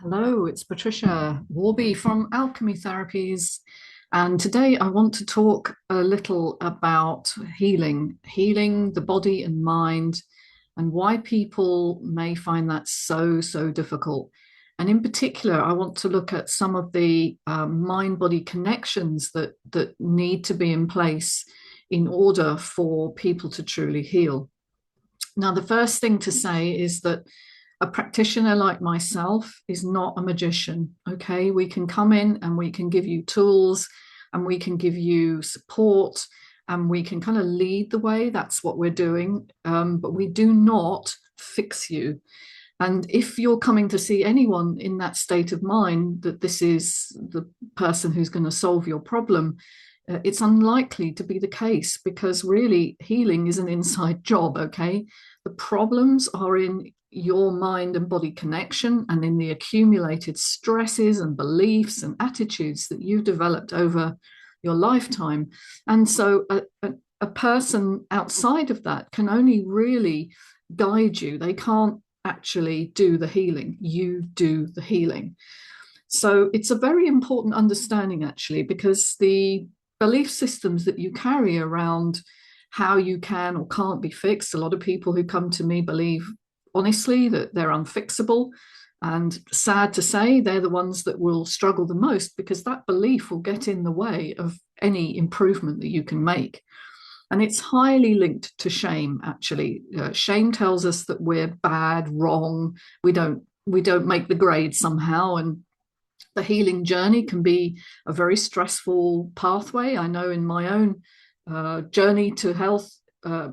Hello, it's Patricia Warby from Alchemy Therapies. And today I want to talk a little about healing the body and mind, and why people may find that so difficult. And in particular, I want to look at some of the mind-body connections that need to be in place in order for people to truly heal. Now, the first thing to say is that a practitioner like myself is not a magician. Okay, we can come in and we can give you tools and we can give you support and we can kind of lead the way. That's what we're doing. But we do not fix you. And if you're coming to see anyone in that state of mind that this is the person who's going to solve your problem, it's unlikely to be the case, because really healing is an inside job. Okay, the problems are in your mind and body connection and in the accumulated stresses and beliefs and attitudes that you've developed over your lifetime. And so a person outside of that can only really guide you. They can't actually do the healing. You do the healing. So it's a very important understanding, actually, because the belief systems that you carry around how you can or can't be fixed. A lot of people who come to me believe honestly that they're unfixable, and sad to say they're the ones that will struggle the most, because that belief will get in the way of any improvement that you can make. And it's highly linked to shame, actually. Shame tells us that we're bad, wrong, we don't make the grade somehow, and the healing journey can be a very stressful pathway. I know in my own journey to health,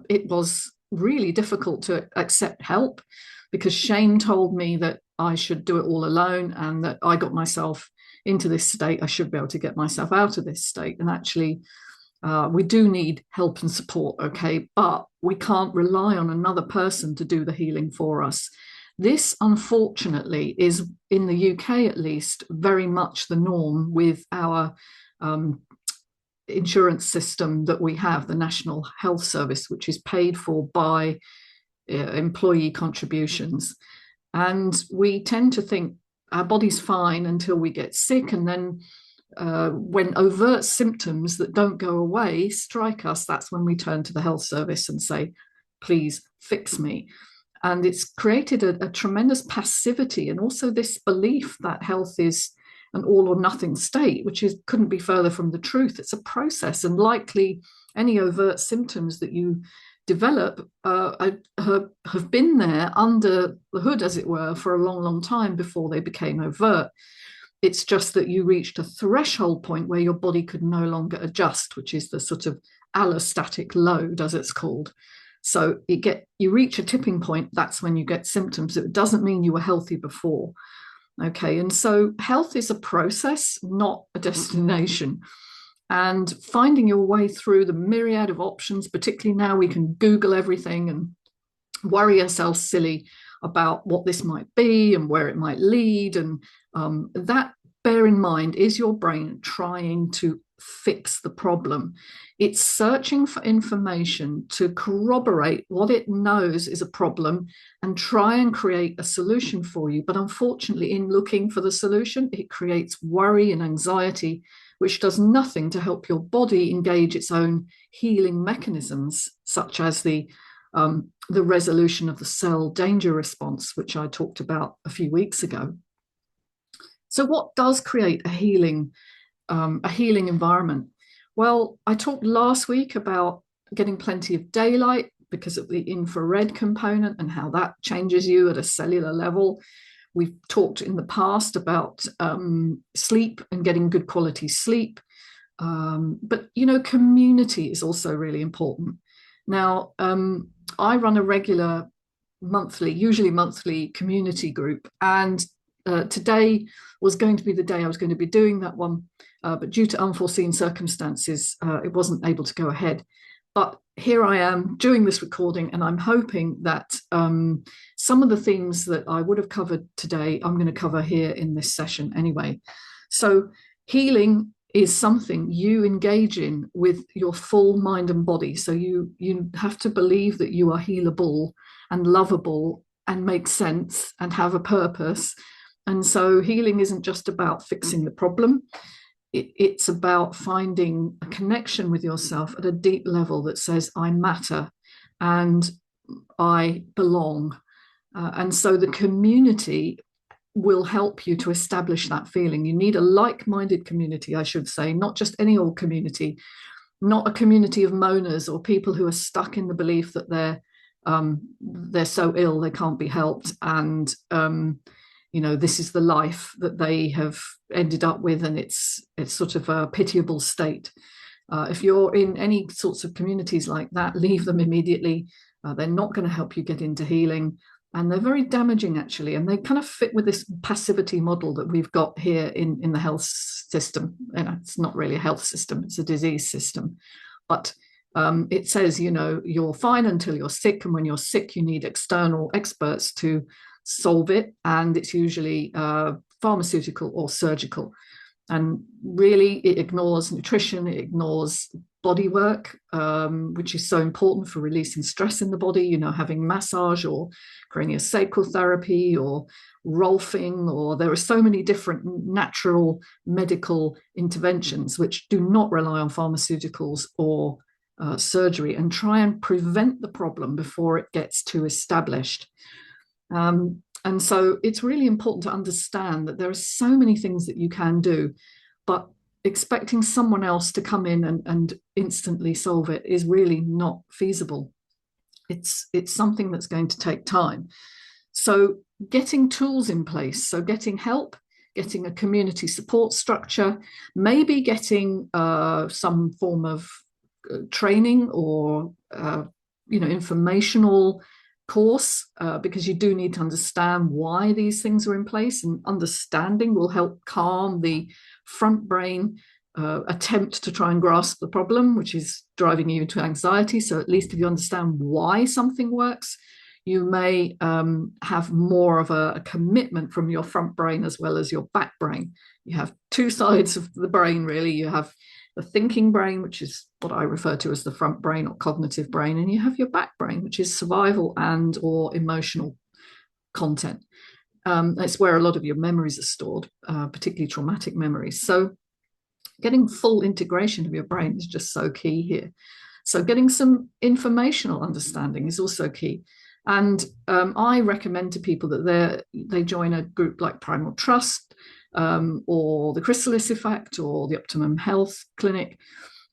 it was really difficult to accept help, because shame told me that I should do it all alone, and that I got myself into this state, I should be able to get myself out of this state. And actually, we do need help and support, okay? But we can't rely on another person to do the healing for us. This, unfortunately, is, in the UK at least, very much the norm with our insurance system that we have, the National Health Service, which is paid for by employee contributions. And we tend to think our body's fine until we get sick, and then when overt symptoms that don't go away strike us, that's when we turn to the health service and say, please fix me. And it's created a tremendous passivity, and also this belief that health is an all or nothing state, which couldn't be further from the truth. It's a process, and likely any overt symptoms that you develop have been there under the hood, as it were, for a long time before they became overt. It's just that you reached a threshold point where your body could no longer adjust, which is the sort of allostatic load, as it's called. So you reach a tipping point, that's when you get symptoms. It doesn't mean you were healthy before. Okay, and so health is a process, not a destination. And finding your way through the myriad of options, particularly now we can Google everything and worry ourselves silly about what this might be and where it might lead. And that, bear in mind, is your brain trying to fix the problem. It's searching for information to corroborate what it knows is a problem and try and create a solution for you. But unfortunately, in looking for the solution, it creates worry and anxiety, which does nothing to help your body engage its own healing mechanisms, such as the resolution of the cell danger response, which I talked about a few weeks ago. So what does create a healing environment? Well, I talked last week about getting plenty of daylight because of the infrared component and how that changes you at a cellular level. We've talked in the past about sleep and getting good quality sleep. But, community is also really important. Now, I run a regular usually monthly community group, and today was going to be the day I was going to be doing that one, but due to unforeseen circumstances, it wasn't able to go ahead. But here I am doing this recording, and I'm hoping that some of the themes that I would have covered today, I'm going to cover here in this session anyway. So healing is something you engage in with your full mind and body. So you have to believe that you are healable and lovable and make sense and have a purpose. And so healing isn't just about fixing the problem. It's about finding a connection with yourself at a deep level that says, I matter and I belong. And so the community will help you to establish that feeling. You need a like-minded community, I should say, not just any old community, not a community of moaners or people who are stuck in the belief that they're so ill they can't be helped, and this is the life that they have ended up with, and it's sort of a pitiable state. If you're in any sorts of communities like that, leave them immediately. They're not going to help you get into healing, and they're very damaging, actually, and they kind of fit with this passivity model that we've got here in the health system. It's not really a health system, it's a disease system. But it says, you're fine until you're sick, and when you're sick, you need external experts to solve it, and it's usually pharmaceutical or surgical. And really, it ignores nutrition, it ignores body work, which is so important for releasing stress in the body, having massage or craniosacral therapy or rolfing, or there are so many different natural medical interventions which do not rely on pharmaceuticals or surgery, and try and prevent the problem before it gets too established. And so it's really important to understand that there are so many things that you can do, but expecting someone else to come in and instantly solve it is really not feasible. It's something that's going to take time. So getting tools in place, so getting help, getting a community support structure, maybe getting some form of training or informational course, because you do need to understand why these things are in place, and understanding will help calm the front brain attempt to try and grasp the problem, which is driving you into anxiety. So at least if you understand why something works, you may have more of a commitment from your front brain as well as your back brain. You have two sides of the brain, really. You have the thinking brain, which is what I refer to as the front brain or cognitive brain, and you have your back brain, which is survival and or emotional content. It's where a lot of your memories are stored, particularly traumatic memories. So getting full integration of your brain is just so key here. So getting some informational understanding is also key. And I recommend to people that they join a group like Primal Trust, or the Chrysalis Effect, or the Optimum Health Clinic.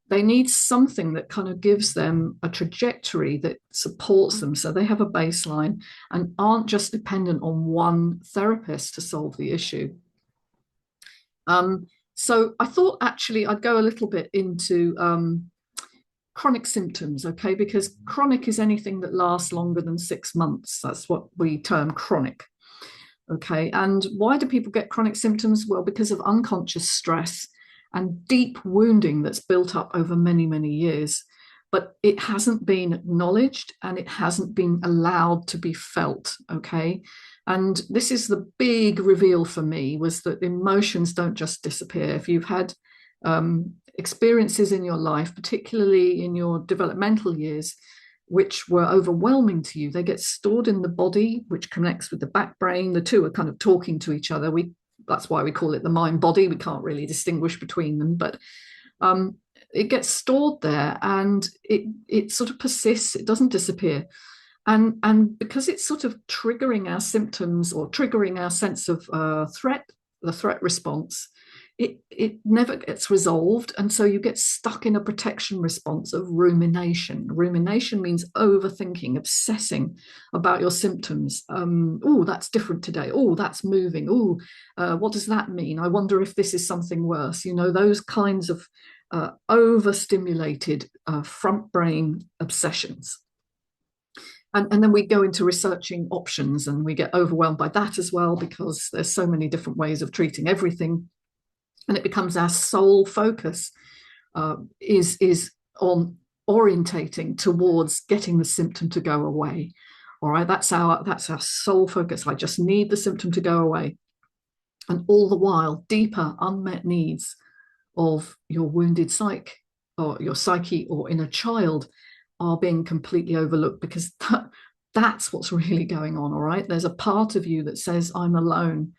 They need something that kind of gives them a trajectory that supports them, so they have a baseline and aren't just dependent on one therapist to solve the issue. So I thought actually I'd go a little bit into chronic symptoms, okay? Because chronic is anything that lasts longer than 6 months. That's what we term chronic. Okay, and why do people get chronic symptoms? Well, because of unconscious stress and deep wounding that's built up over many, many years. But it hasn't been acknowledged and it hasn't been allowed to be felt, okay? And this is the big reveal for me, was that emotions don't just disappear. If you've had experiences in your life, particularly in your developmental years, which were overwhelming to you, they get stored in the body, which connects with the back brain. The two are kind of talking to each other. That's why we call it the mind body. We can't really distinguish between them, but it gets stored there, and it sort of persists. It doesn't disappear. And because it's sort of triggering our symptoms or triggering our sense of threat, the threat response, it never gets resolved. And so you get stuck in a protection response of rumination. Rumination means overthinking, obsessing about your symptoms. Oh, that's different today. Oh, that's moving. Oh, what does that mean? I wonder if this is something worse. Those kinds of overstimulated front brain obsessions. And then we go into researching options, and we get overwhelmed by that as well, because there's so many different ways of treating everything. And it becomes our sole focus is on orientating towards getting the symptom to go away. All right, that's our sole focus. I just need the symptom to go away. And all the while, deeper unmet needs of your wounded psyche or your psyche or inner child are being completely overlooked, because that's what's really going on. All right, there's a part of you that says, I'm alone.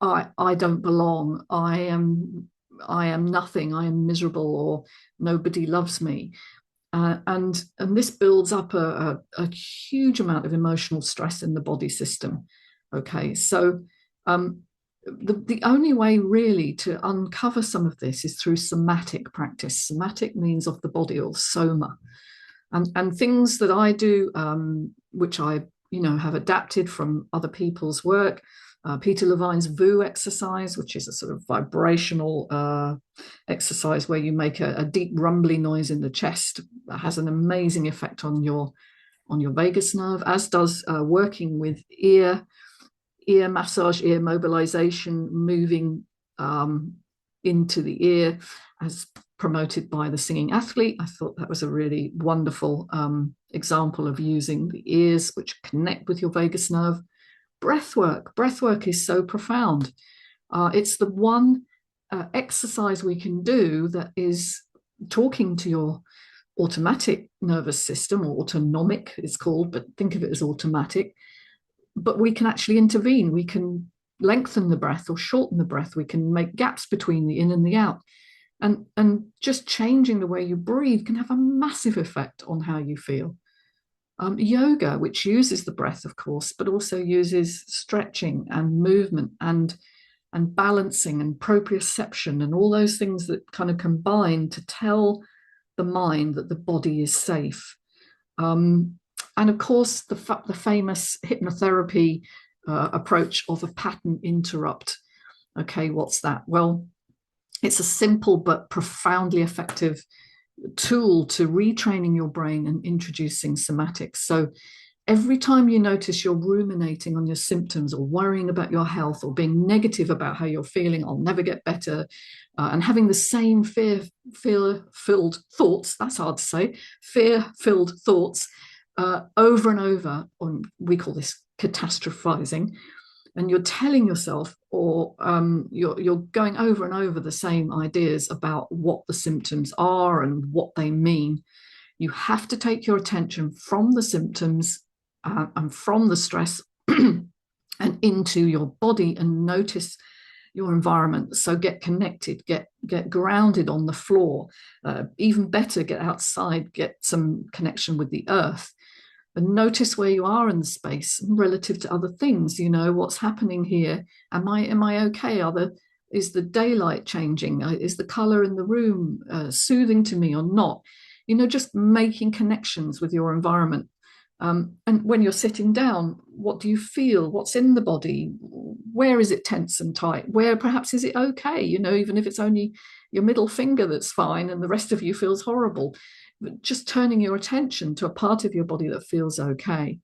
I don't belong. I am nothing. I am miserable, or nobody loves me. And this builds up a huge amount of emotional stress in the body system. Okay, so the only way really to uncover some of this is through somatic practice. Somatic means of the body, or soma, and things that I do, which I have adapted from other people's work. Peter Levine's VU exercise, which is a sort of vibrational exercise where you make a deep rumbly noise in the chest, that has an amazing effect on your vagus nerve, as does working with ear massage, ear mobilization, moving into the ear, as promoted by the singing athlete. I thought that was a really wonderful example of using the ears, which connect with your vagus nerve. Breathwork is so profound. It's the one exercise we can do that is talking to your automatic nervous system, or autonomic it's called, but think of it as automatic. But we can actually intervene. We can lengthen the breath or shorten the breath. We can make gaps between the in and the out. And just changing the way you breathe can have a massive effect on how you feel. Yoga, which uses the breath, of course, but also uses stretching and movement and balancing and proprioception and all those things that kind of combine to tell the mind that the body is safe. And of course, the famous hypnotherapy approach of a pattern interrupt. Okay, what's that? Well, it's a simple but profoundly effective tool to retraining your brain and introducing somatics. So every time you notice you're ruminating on your symptoms, or worrying about your health, or being negative about how you're feeling, I'll never get better, and having the same fear-filled thoughts, that's hard to say, fear-filled thoughts over and over, we call this catastrophizing, and you're telling yourself, or you're going over and over the same ideas about what the symptoms are and what they mean, you have to take your attention from the symptoms and from the stress and into your body, and notice your environment. So get connected, get grounded on the floor, even better, get outside, get some connection with the earth, and notice where you are in the space relative to other things. What's happening here? Am I okay? Is the daylight changing? Is the color in the room soothing to me or not? Just making connections with your environment. And when you're sitting down, what do you feel? What's in the body? Where is it tense and tight? Where perhaps is it okay? Even if it's only your middle finger that's fine and the rest of you feels horrible. But just turning your attention to a part of your body that feels okay.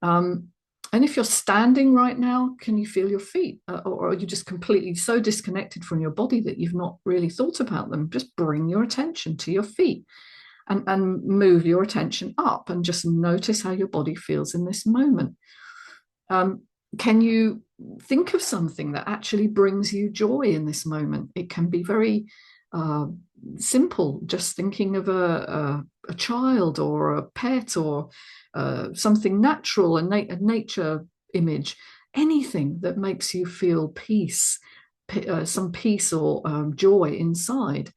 And if you're standing right now, can you feel your feet? Or are you just completely so disconnected from your body that you've not really thought about them? Just bring your attention to your feet. And move your attention up, and just notice how your body feels in this moment. Can you think of something that actually brings you joy in this moment? It can be very simple, just thinking of a child or a pet, or something natural, a nature image, anything that makes you feel peace, some peace or joy inside.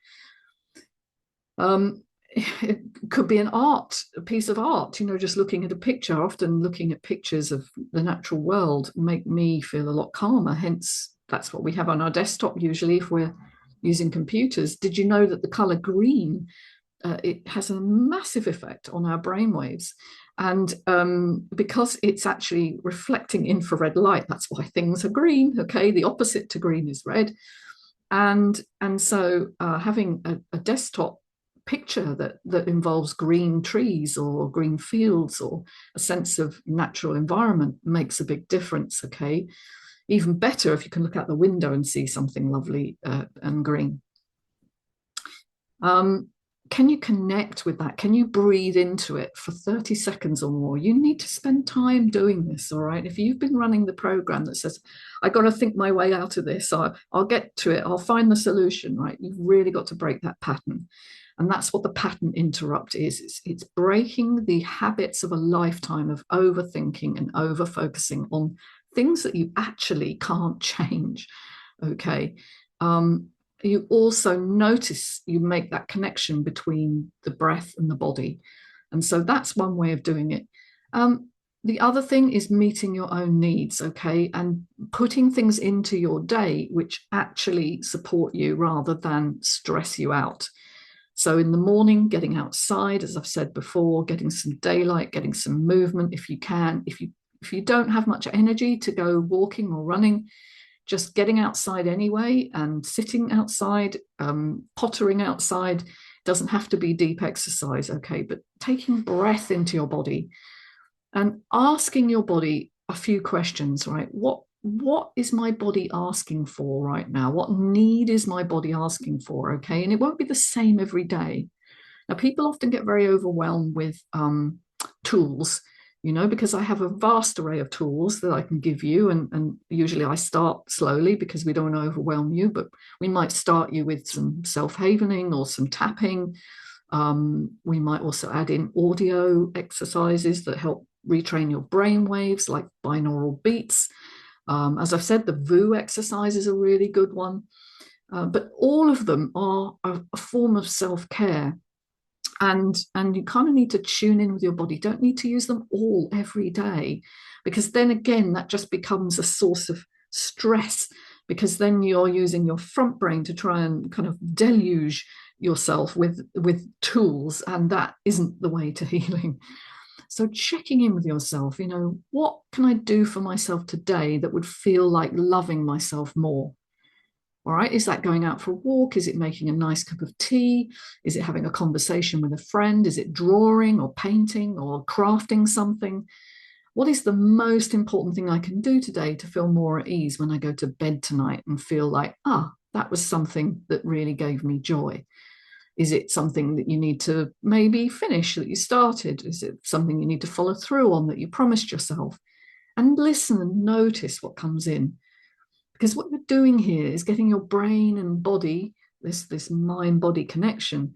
It could be a piece of art, just looking at a picture. Often looking at pictures of the natural world make me feel a lot calmer. Hence, that's what we have on our desktop usually if we're using computers. Did you know that the color green, it has a massive effect on our brainwaves? And because it's actually reflecting infrared light, that's why things are green. Okay, the opposite to green is red. And so having a desktop picture that involves green trees or green fields or a sense of natural environment makes a big difference. Okay, even better if you can look out the window and see something lovely and green. Can you connect with that? Can you breathe into it for 30 seconds or more? You need to spend time doing this, all right? If you've been running the program that says, I got to think my way out of this, I'll get to it, I'll find the solution, right? You've really got to break that pattern. And that's what the pattern interrupt is. It's breaking the habits of a lifetime of overthinking and over-focusing on things that you actually can't change. Okay. You also notice, you make that connection between the breath and the body. And so that's one way of doing it. The other thing is meeting your own needs, okay, and putting things into your day which actually support you rather than stress you out. So in the morning, getting outside, as I've said before, getting some daylight, getting some movement if you can. If you don't have much energy to go walking or running, just getting outside anyway and sitting outside, pottering outside, doesn't have to be deep exercise, okay, but taking breath into your body and asking your body a few questions, right? What is my body asking for right now? What need is my body asking for? Okay. And it won't be the same every day. Now, people often get very overwhelmed with tools, because I have a vast array of tools that I can give you. And usually I start slowly because we don't want to overwhelm you, but we might start you with some self-havening or some tapping. We might also add in audio exercises that help retrain your brain waves, like binaural beats. As I've said, the VU exercise is a really good one. But all of them are a form of self-care. And you kind of need to tune in with your body. Don't need to use them all every day, because then again, that just becomes a source of stress, because then you're using your front brain to try and kind of deluge yourself with tools, and that isn't the way to healing. So checking in with yourself, what can I do for myself today that would feel like loving myself more? All right, is that going out for a walk? Is it making a nice cup of tea? Is it having a conversation with a friend? Is it drawing or painting or crafting something? What is the most important thing I can do today to feel more at ease when I go to bed tonight and feel like, that was something that really gave me joy? Is it something that you need to maybe finish that you started? Is it something you need to follow through on that you promised yourself? And listen and notice what comes in. Because what you're doing here is getting your brain and body, this mind-body connection,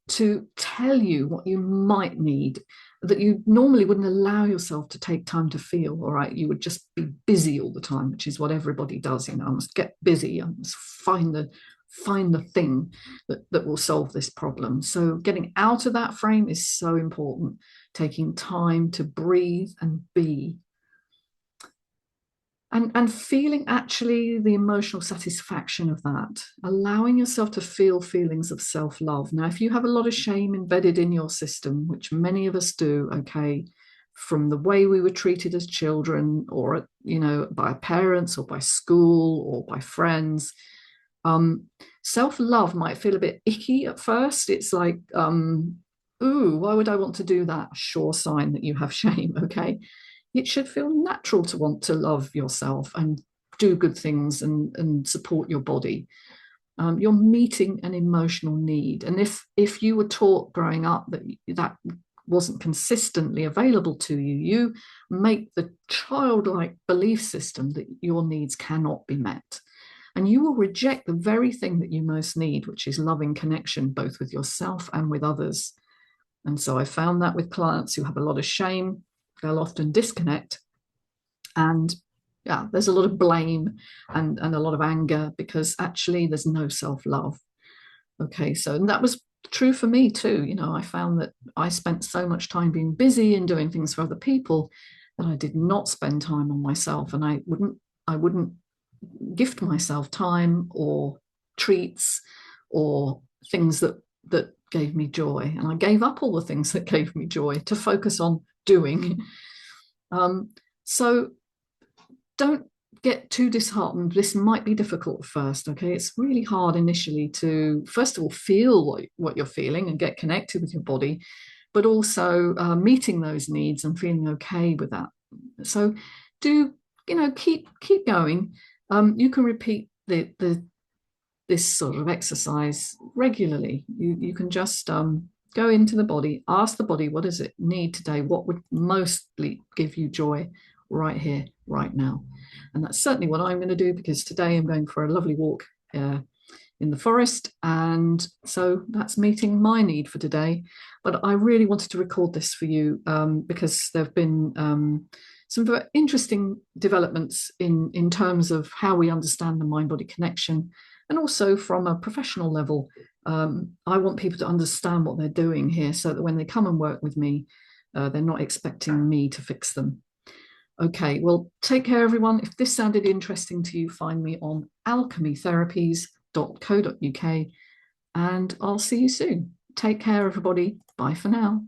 to tell you what you might need that you normally wouldn't allow yourself to take time to feel. All right, you would just be busy all the time, which is what everybody does. I must get busy. I must find the thing that will solve this problem. So getting out of that frame is so important. Taking time to breathe and be. And feeling actually the emotional satisfaction of that, allowing yourself to feel feelings of self-love. Now, if you have a lot of shame embedded in your system, which many of us do, okay, from the way we were treated as children, or, by parents or by school or by friends, self-love might feel a bit icky at first. It's like, ooh, why would I want to do that? Sure sign that you have shame, okay? It should feel natural to want to love yourself and do good things and support your body. You're meeting an emotional need. And if you were taught growing up that wasn't consistently available to you, you make the childlike belief system that your needs cannot be met. And you will reject the very thing that you most need, which is loving connection, both with yourself and with others. And so I found that with clients who have a lot of shame, they'll often disconnect. And there's a lot of blame and a lot of anger, because actually there's no self-love. Okay, so and that was true for me too. I found that I spent so much time being busy and doing things for other people that I did not spend time on myself. And I wouldn't gift myself time or treats or things that gave me joy. And I gave up all the things that gave me joy to focus on doing. So don't get too disheartened. This might be difficult at first, okay? It's really hard initially to, first of all, feel what you're feeling and get connected with your body, but also meeting those needs and feeling okay with that. So do, keep going. You can repeat this sort of exercise regularly. You can just go into the body, ask the body, what does it need today? What would mostly give you joy right here, right now? And that's certainly what I'm going to do, because today I'm going for a lovely walk in the forest. And so that's meeting my need for today. But I really wanted to record this for you because there have been some very interesting developments in terms of how we understand the mind-body connection, and also from a professional level. I want people to understand what they're doing here so that when they come and work with me, they're not expecting me to fix them. Okay, well, take care, everyone. If this sounded interesting to you, find me on alchemytherapies.co.uk, and I'll see you soon. Take care, everybody. Bye for now.